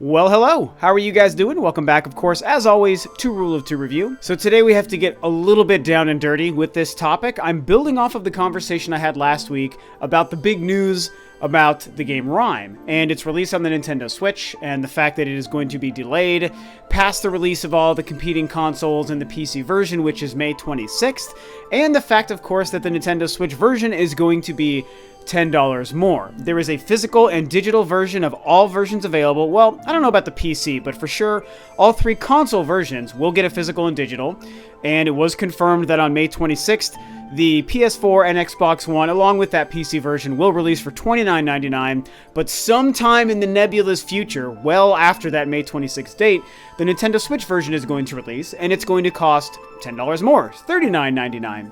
Well, hello! How are you guys doing? Welcome back, of course, as always, to Rule of Two Review. So today we have to get a little bit down and dirty with this topic. I'm building off of the conversation I had last week about the big news about the game Rime and its release on the Nintendo Switch and the fact that it is going to be delayed past the release of all the competing consoles and the PC version, which is May 26th, and the fact, of course, that the Nintendo Switch version is going to be $10 more. There is a physical and digital version of all versions available. Well, I don't know about the PC, but for sure, all three console versions will get a physical and digital, and it was confirmed that on May 26th, the PS4 and Xbox One, along with that PC version, will release for $29.99, but sometime in the nebulous future, well after that May 26th date, the Nintendo Switch version is going to release, and it's going to cost $10 more, $39.99.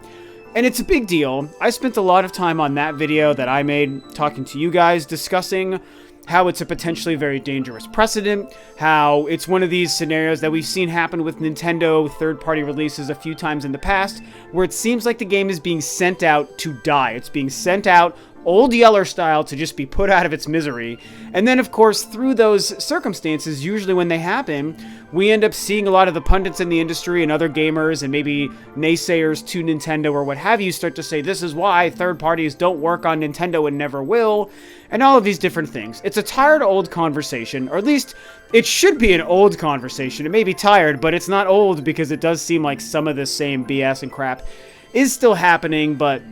And it's a big deal. I spent a lot of time on that video that I made talking to you guys, discussing how it's a potentially very dangerous precedent, how it's one of these scenarios that we've seen happen with Nintendo third-party releases a few times in the past, where it seems like the game is being sent out to die. It's being sent out Old Yeller style to just be put out of its misery. And then, of course, through those circumstances, usually when they happen, we end up seeing a lot of the pundits in the industry and other gamers and maybe naysayers to Nintendo or what have you start to say, this is why third parties don't work on Nintendo and never will, and all of these different things. It's a tired old conversation, or at least it should be an old conversation. It may be tired, but it's not old because it does seem like some of this same BS and crap is still happening, but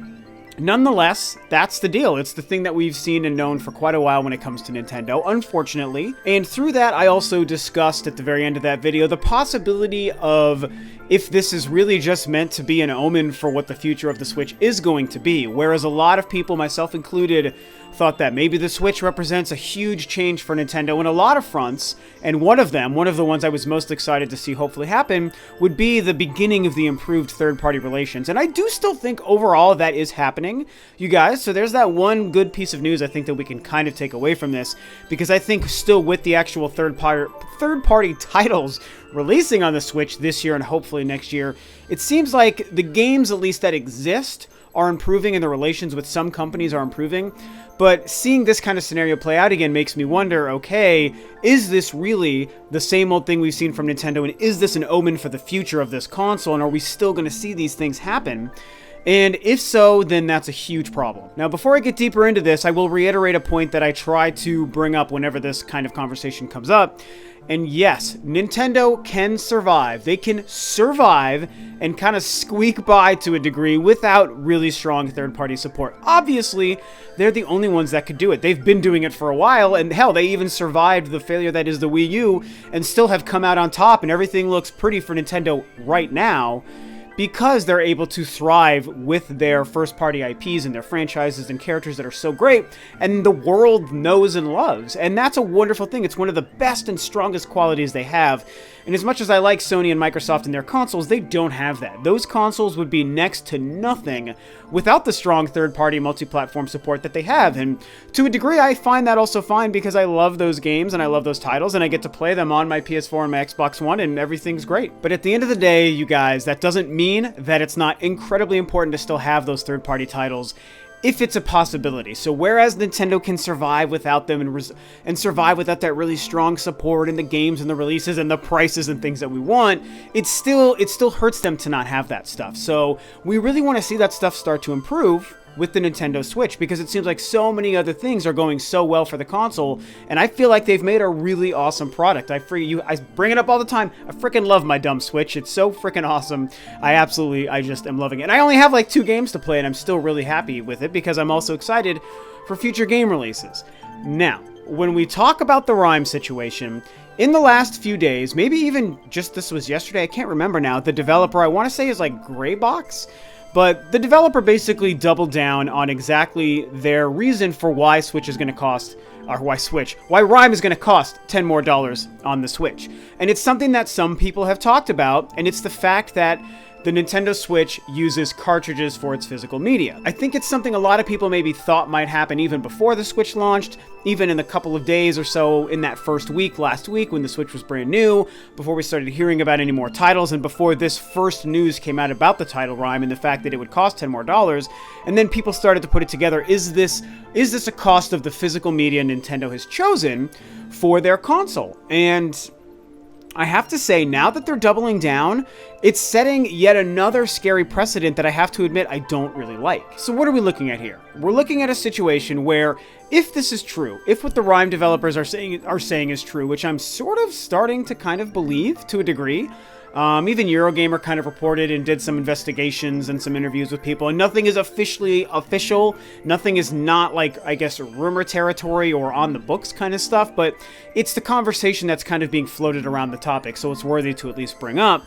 nonetheless, that's the deal. It's the thing that we've seen and known for quite a while when it comes to Nintendo, unfortunately. And through that, I also discussed at the very end of that video the possibility of if this is really just meant to be an omen for what the future of the Switch is going to be. Whereas a lot of people, myself included, thought that maybe the Switch represents a huge change for Nintendo in a lot of fronts, and one of the ones I was most excited to see hopefully happen, would be the beginning of the improved third-party relations. And I do still think overall that is happening, you guys, so there's that one good piece of news I think that we can kind of take away from this, because I think still with the actual third-party titles releasing on the Switch this year and hopefully next year, it seems like the games at least that exist are improving and the relations with some companies are improving. But seeing this kind of scenario play out again makes me wonder, okay, is this really the same old thing we've seen from Nintendo, and is this an omen for the future of this console, and are we still going to see these things happen? And if so, then that's a huge problem. Now, before I get deeper into this, I will reiterate a point that I try to bring up whenever this kind of conversation comes up. And yes, Nintendo can survive. They can survive and kind of squeak by to a degree without really strong third-party support. Obviously, they're the only ones that could do it. They've been doing it for a while, and hell, they even survived the failure that is the Wii U and still have come out on top, and everything looks pretty for Nintendo right now, because they're able to thrive with their first-party IPs and their franchises and characters that are so great, and the world knows and loves. And that's a wonderful thing. It's one of the best and strongest qualities they have. And as much as I like Sony and Microsoft and their consoles, they don't have that. Those consoles would be next to nothing without the strong third-party multi-platform support that they have. And to a degree, I find that also fine because I love those games and I love those titles, and I get to play them on my PS4 and my Xbox One, and everything's great. But at the end of the day, you guys, that doesn't mean that it's not incredibly important to still have those third-party titles if it's a possibility. So whereas Nintendo can survive without them and survive without that really strong support in the games and the releases and the prices and things that we want, it still hurts them to not have that stuff. So we really want to see that stuff start to improve with the Nintendo Switch, because it seems like so many other things are going so well for the console, and I feel like they've made a really awesome product. I bring it up all the time. I freaking love my dumb Switch. It's so freaking awesome. I just am loving it. And I only have like 2 games to play, and I'm still really happy with it because I'm also excited for future game releases. Now, when we talk about the Rime situation, in the last few days, maybe even just this was yesterday, I can't remember now, the developer, I want to say is like Greybox, but the developer basically doubled down on exactly their reason for why Switch is going to cost, or why Rime is going to cost $10 more on the Switch. And it's something that some people have talked about, and it's the fact that the Nintendo Switch uses cartridges for its physical media. I think it's something a lot of people maybe thought might happen even before the Switch launched, even in the couple of days or so in that first week, last week, when the Switch was brand new, before we started hearing about any more titles, and before this first news came out about the title rhyme and the fact that it would cost $10 more. And then people started to put it together. Is this a cost of the physical media Nintendo has chosen for their console? And I have to say, now that they're doubling down, it's setting yet another scary precedent that I have to admit I don't really like. So what are we looking at here? We're looking at a situation where, if this is true, if what the Rime developers are saying is true, which I'm sort of starting to kind of believe to a degree. Even Eurogamer kind of reported and did some investigations and some interviews with people, and nothing is officially official. Nothing is not, like, I guess, rumor territory or on the books kind of stuff, but it's the conversation that's kind of being floated around the topic, so it's worthy to at least bring up.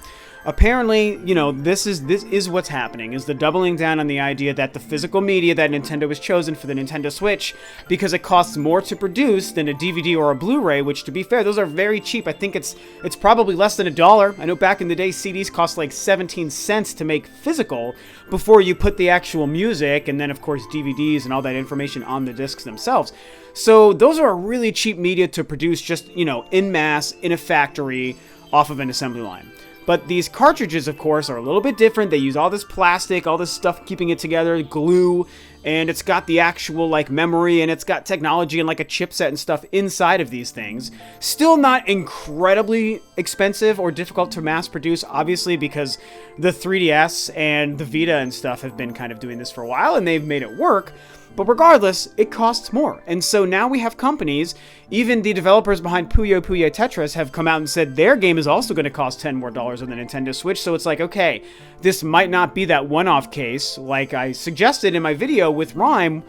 Apparently, you know, this is what's happening, is the doubling down on the idea that the physical media that Nintendo has chosen for the Nintendo Switch, because it costs more to produce than a DVD or a Blu-ray, which, to be fair, those are very cheap. I think it's probably less than $1. I know back in the day, CDs cost like 17 cents to make physical before you put the actual music, and then, of course, DVDs and all that information on the discs themselves. So those are a really cheap media to produce just, you know, en masse, in a factory, off of an assembly line. But these cartridges, of course, are a little bit different. They use all this plastic, all this stuff keeping it together, glue, and it's got the actual, like, memory, and it's got technology and, like, a chipset and stuff inside of these things. Still not incredibly expensive or difficult to mass produce, obviously, because the 3DS and the Vita and stuff have been kind of doing this for a while, and they've made it work. But regardless, it costs more. And so now we have companies, even the developers behind Puyo Puyo Tetris have come out and said their game is also going to cost $10 more on the Nintendo Switch. So it's like, okay, this might not be that one-off case like I suggested in my video with Rime.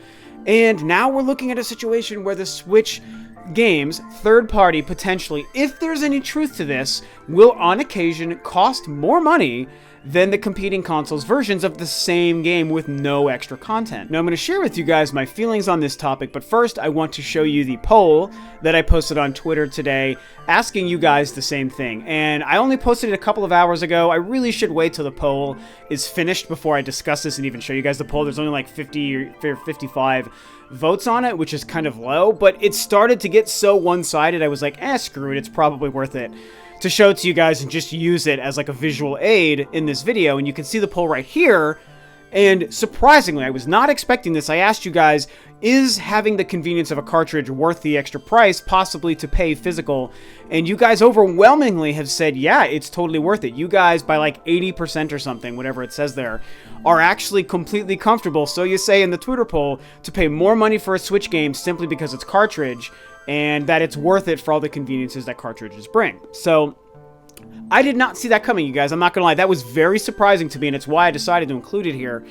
And now we're looking at a situation where the Switch games, third-party potentially, if there's any truth to this, will on occasion cost more money than the competing consoles' versions of the same game with no extra content. Now, I'm going to share with you guys my feelings on this topic, but first I want to show you the poll that I posted on Twitter today, asking you guys the same thing. And I only posted it a couple of hours ago. I really should wait till the poll is finished before I discuss this and even show you guys the poll. There's only like 50 or 55 votes on it, which is kind of low, but it started to get so one-sided, I was like, screw it, it's probably worth it to show it to you guys and just use it as like a visual aid in this video. And you can see the poll right here. And surprisingly, I was not expecting this. I asked you guys, is having the convenience of a cartridge worth the extra price, possibly to pay physical? And you guys overwhelmingly have said, yeah, it's totally worth it. You guys, by like 80% or something, whatever it says there, are actually completely comfortable, so you say in the Twitter poll, to pay more money for a Switch game simply because it's cartridge, and that it's worth it for all the conveniences that cartridges bring. So I did not see that coming, you guys. I'm not gonna lie. That was very surprising to me, and it's why I decided to include it here.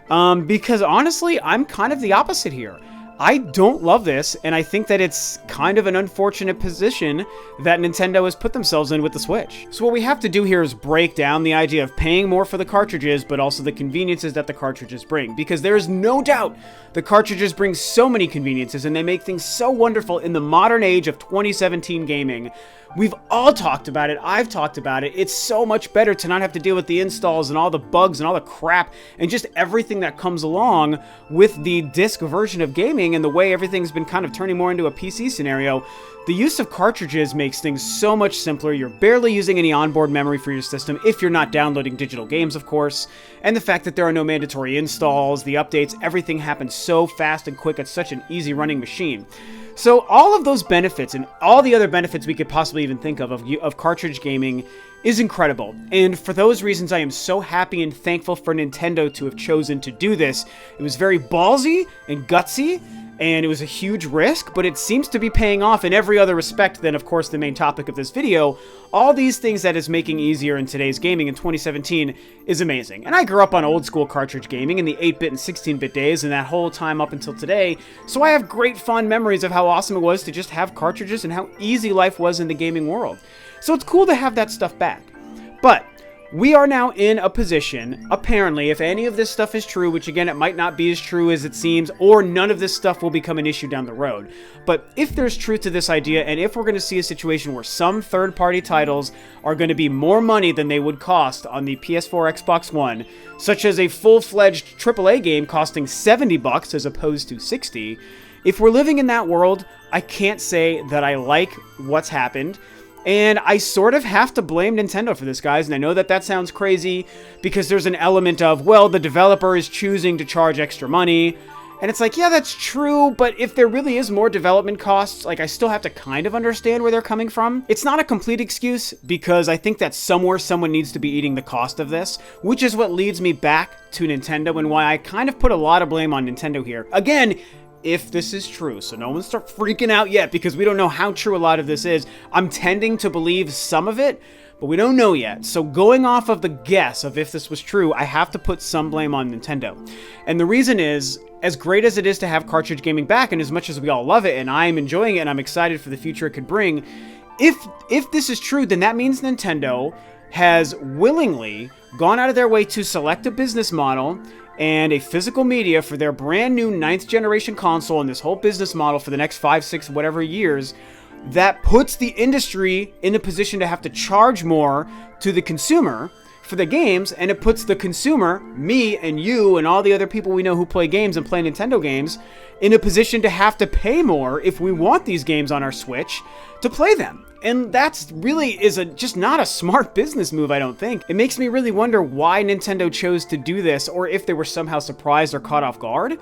Because honestly, I'm kind of the opposite here. I don't love this, and I think that it's kind of an unfortunate position that Nintendo has put themselves in with the Switch. So what we have to do here is break down the idea of paying more for the cartridges, but also the conveniences that the cartridges bring. Because there is no doubt the cartridges bring so many conveniences, and they make things so wonderful in the modern age of 2017 gaming. We've all talked about it. I've talked about it. It's so much better to not have to deal with the installs and all the bugs and all the crap and just everything that comes along with the disc version of gaming and the way everything's been kind of turning more into a PC scenario. The use of cartridges makes things so much simpler. You're barely using any onboard memory for your system if you're not downloading digital games, of course. And the fact that there are no mandatory installs, the updates, everything happens so fast and quick. It's such an easy running machine. So all of those benefits and all the other benefits we could possibly even think of cartridge gaming is incredible. And for those reasons, I am so happy and thankful for Nintendo to have chosen to do this. It was very ballsy and gutsy, and it was a huge risk, but it seems to be paying off in every other respect than, of course, the main topic of this video. All these things that is making easier in today's gaming in 2017 is amazing. And I grew up on old school cartridge gaming in the 8-bit and 16-bit days and that whole time up until today, so I have great fond memories of how awesome it was to just have cartridges and how easy life was in the gaming world. So it's cool to have that stuff back. But we are now in a position, apparently, if any of this stuff is true, which again, it might not be as true as it seems, or none of this stuff will become an issue down the road. But if there's truth to this idea, and if we're going to see a situation where some third-party titles are going to be more money than they would cost on the PS4, Xbox One, such as a full-fledged AAA game costing $70 as opposed to $60, if we're living in that world, I can't say that I like what's happened. And I sort of have to blame Nintendo for this, guys, and I know that that sounds crazy because there's an element of, well, the developer is choosing to charge extra money, and it's like, yeah, that's true, but if there really is more development costs, like, I still have to kind of understand where they're coming from. It's not a complete excuse, because I think that somewhere someone needs to be eating the cost of this, which is what leads me back to Nintendo and why I kind of put a lot of blame on Nintendo here. Again, if this is true, so no one start freaking out yet because we don't know how true a lot of this is. I'm tending to believe some of it, but we don't know yet. So going off of the guess of if this was true, I have to put some blame on Nintendo. And the reason is, as great as it is to have cartridge gaming back, and as much as we all love it, and I'm enjoying it, and I'm excited for the future it could bring, if this is true, then that means Nintendo has willingly gone out of their way to select a business model and a physical media for their brand new 9th generation console and this whole business model for the next 5, 6, whatever years that puts the industry in a position to have to charge more to the consumer for the games, and it puts the consumer, me and you and all the other people we know who play games and play Nintendo games, in a position to have to pay more if we want these games on our Switch to play them. And that's really just not a smart business move, I don't think. It makes me really wonder why Nintendo chose to do this, or if they were somehow surprised or caught off guard.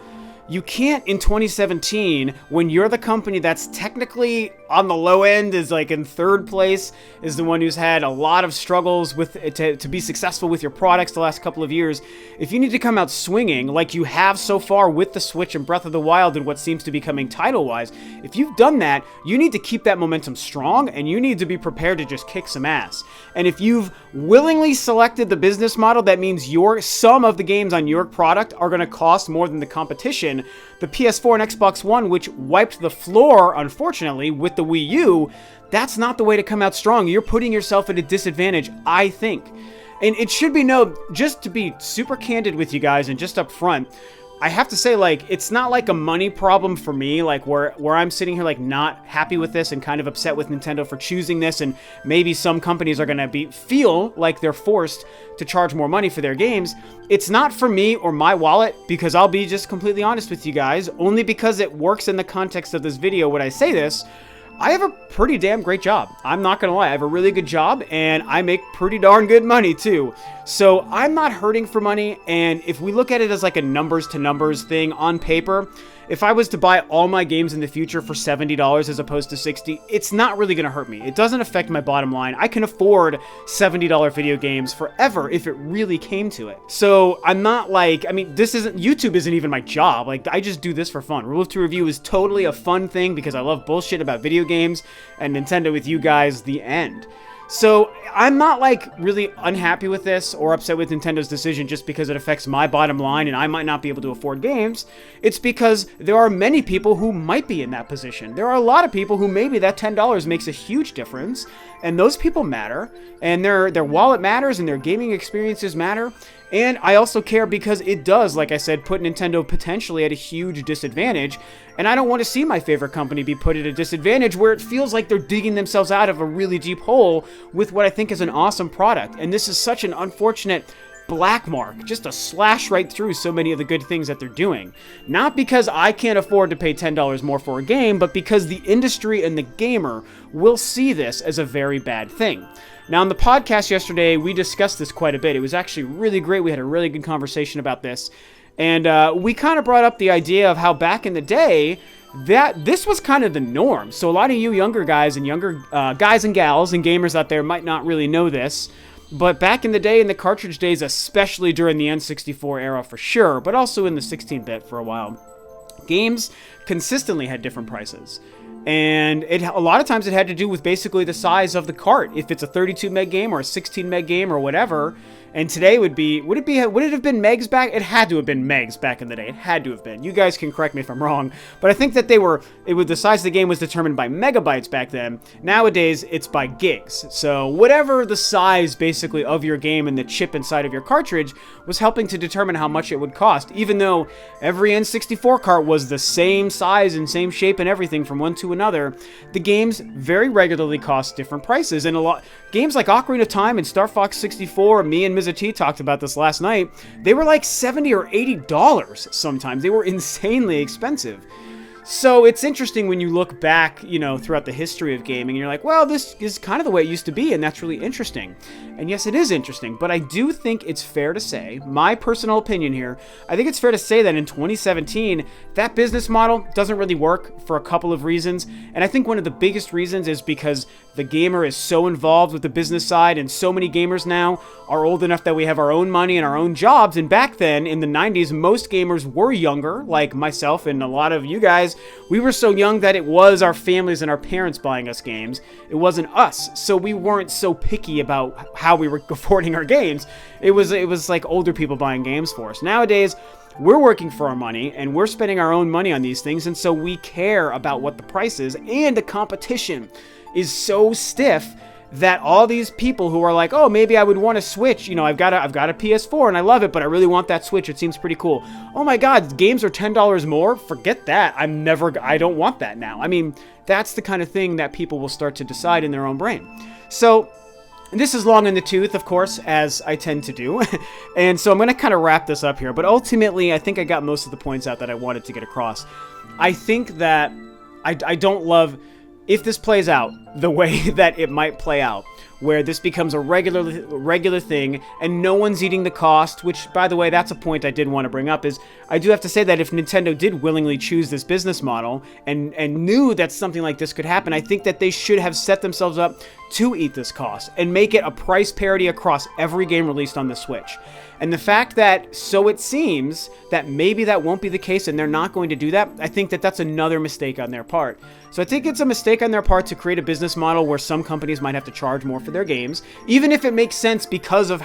You can't in 2017, when you're the company that's technically on the low end, is like in third place, is the one who's had a lot of struggles with to be successful with your products the last couple of years. If you need to come out swinging like you have so far with the Switch and Breath of the Wild and what seems to be coming title-wise, if you've done that, you need to keep that momentum strong, and you need to be prepared to just kick some ass. And if you've willingly selected the business model, that means some of the games on your product are going to cost more than the competition. The PS4 and Xbox One, which wiped the floor, unfortunately, with the Wii U, that's not the way to come out strong. You're putting yourself at a disadvantage, I think. And it should be known, just to be super candid with you guys and just up front, I have to say, like, it's not like a money problem for me, like where I'm sitting here like not happy with this and kind of upset with Nintendo for choosing this, and maybe some companies are going to feel like they're forced to charge more money for their games. It's not for me or my wallet, because I'll be just completely honest with you guys, only because it works in the context of this video when I say this. I have a pretty damn great job. I'm not gonna lie, I have a really good job, and I make pretty darn good money too. So I'm not hurting for money, and if we look at it as like a numbers to numbers thing on paper, if I was to buy all my games in the future for $70 as opposed to $60, it's not really gonna hurt me. It doesn't affect my bottom line. I can afford $70 video games forever if it really came to it. So I'm not like, I mean, YouTube isn't even my job. Like, I just do this for fun. Rule of Two Review is totally a fun thing because I love bullshit about video games, and Nintendo with you guys, the end. So I'm not like really unhappy with this or upset with Nintendo's decision just because it affects my bottom line and I might not be able to afford games. It's because there are many people who might be in that position. There are a lot of people who maybe that $10 makes a huge difference, and those people matter, and their wallet matters, and their gaming experiences matter. And I also care because it does, like I said, put Nintendo potentially at a huge disadvantage, and I don't want to see my favorite company be put at a disadvantage where it feels like they're digging themselves out of a really deep hole with what I think is an awesome product. And this is such an unfortunate black mark, just a slash right through so many of the good things that they're doing. Not because I can't afford to pay $10 more for a game, but because the industry and the gamer will see this as a very bad thing. Now, on the podcast yesterday, we discussed this quite a bit. It was actually really great. We had a really good conversation about this. And we kind of brought up the idea of how back in the day, that this was kind of the norm. So a lot of you younger guys and younger guys and gals and gamers out there might not really know this. But back in the day, in the cartridge days, especially during the N64 era for sure, but also in the 16-bit for a while, games consistently had different prices. And a lot of times it had to do with basically the size of the cart. If it's a 32 meg game or a 16 meg game or whatever, And today would it have been megs back? It had to have been megs back in the day. It had to have been. You guys can correct me if I'm wrong, but I think that the size of the game was determined by megabytes back then. Nowadays, it's by gigs. So whatever the size basically of your game and the chip inside of your cartridge was helping to determine how much it would cost, even though every N64 cart was the same size and same shape and everything from one to another. The games very regularly cost different prices, and a lot games like Ocarina of Time and Star Fox 64, me and Mr. T talked about this last night, they were like $70 or $80 sometimes. They were insanely expensive. So it's interesting when you look back, throughout the history of gaming, and you're like, well, this is kind of the way it used to be, and that's really interesting. And yes, it is interesting, but I do think it's fair to say, my personal opinion here, I think it's fair to say that in 2017, that business model doesn't really work for a couple of reasons. And I think one of the biggest reasons is because the gamer is so involved with the business side, and so many gamers now are old enough that we have our own money and our own jobs. And back then, in the 90s, most gamers were younger, like myself and a lot of you guys. We were so young that it was our families and our parents buying us games. It wasn't us. So we weren't so picky about how we were affording our games. It was like older people buying games for us. Nowadays, we're working for our money, and we're spending our own money on these things, and so we care about what the price is, and the competition is so stiff that all these people who are like, oh, maybe I would want to switch, I've got a PS4 and I love it, but I really want that Switch, it seems pretty cool. Oh my god, games are $10 more? Forget that. I don't want that now. I mean, that's the kind of thing that people will start to decide in their own brain. So this is long in the tooth, of course, as I tend to do. And so I'm going to kind of wrap this up here, but ultimately I think I got most of the points out that I wanted to get across. I think that I don't love, if this plays out the way that it might play out, where this becomes a regular thing and no one's eating the cost, which, by the way, that's a point I did want to bring up, is I do have to say that if Nintendo did willingly choose this business model and knew that something like this could happen, I think that they should have set themselves up to eat this cost and make it a price parity across every game released on the Switch. And the fact that, so it seems, that maybe that won't be the case and they're not going to do that, I think that that's another mistake on their part. So I think it's a mistake on their part to create a business model where some companies might have to charge more for their games, even if it makes sense because of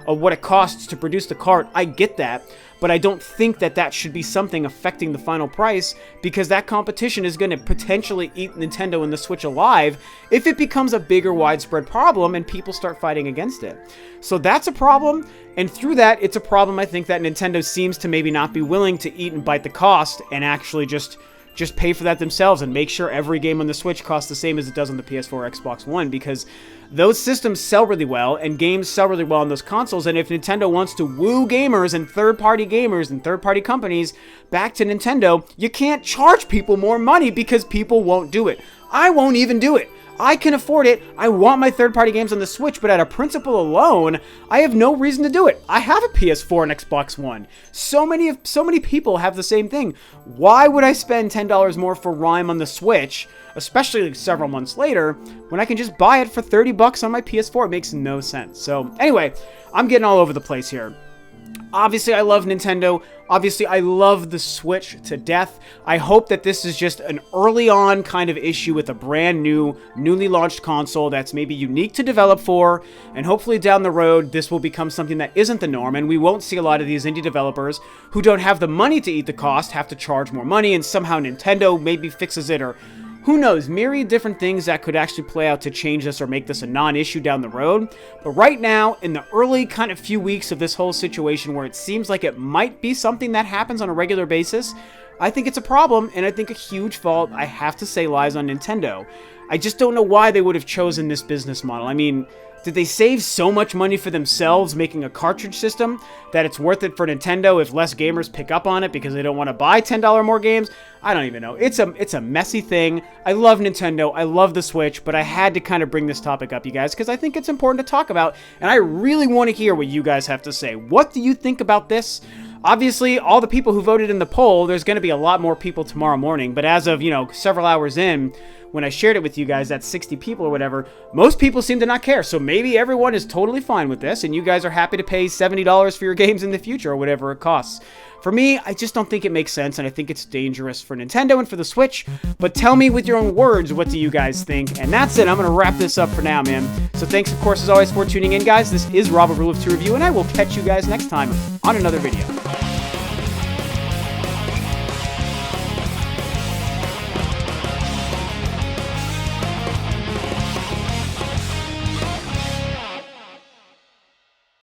what it costs to produce the cart. I get that, but I don't think that that should be something affecting the final price, because that competition is going to potentially eat Nintendo and the Switch alive if it becomes a bigger widespread problem and people start fighting against it. So that's a problem, and through that, it's a problem I think that Nintendo seems to maybe not be willing to eat and bite the cost and actually just pay for that themselves and make sure every game on the Switch costs the same as it does on the PS4 or Xbox One, because those systems sell really well and games sell really well on those consoles. And if Nintendo wants to woo gamers and third-party companies back to Nintendo, you can't charge people more money because people won't do it. I won't even do it. I can afford it. I want my third-party games on the Switch, but at a principle alone, I have no reason to do it. I have a PS4 and Xbox One. So many people have the same thing. Why would I spend $10 more for Rime on the Switch, especially several months later, when I can just buy it for $30 on my PS4? It makes no sense. So anyway, I'm getting all over the place here. Obviously, I love Nintendo. Obviously, I love the Switch to death. I hope that this is just an early on kind of issue with a brand new, newly launched console that's maybe unique to develop for, and hopefully down the road, this will become something that isn't the norm, and we won't see a lot of these indie developers who don't have the money to eat the cost have to charge more money, and somehow Nintendo maybe fixes it, or who knows, myriad different things that could actually play out to change this or make this a non-issue down the road. But right now, in the early kind of few weeks of this whole situation where it seems like it might be something that happens on a regular basis, I think it's a problem, and I think a huge fault, I have to say, lies on Nintendo. I just don't know why they would have chosen this business model. I mean, did they save so much money for themselves making a cartridge system that it's worth it for Nintendo if less gamers pick up on it because they don't want to buy $10 more games? I don't even know. It's a messy thing. I love Nintendo. I love the Switch, but I had to kind of bring this topic up, you guys, because I think it's important to talk about, and I really want to hear what you guys have to say. What do you think about this? Obviously, all the people who voted in the poll, there's going to be a lot more people tomorrow morning, but as of, several hours in, when I shared it with you guys, that's 60 people or whatever, most people seem to not care. So maybe everyone is totally fine with this, and you guys are happy to pay $70 for your games in the future or whatever it costs. For me, I just don't think it makes sense, and I think it's dangerous for Nintendo and for the Switch. But tell me with your own words, what do you guys think? And that's it. I'm going to wrap this up for now, man. So thanks, of course, as always, for tuning in, guys. This is Rob of Rule of Two Review, and I will catch you guys next time on another video.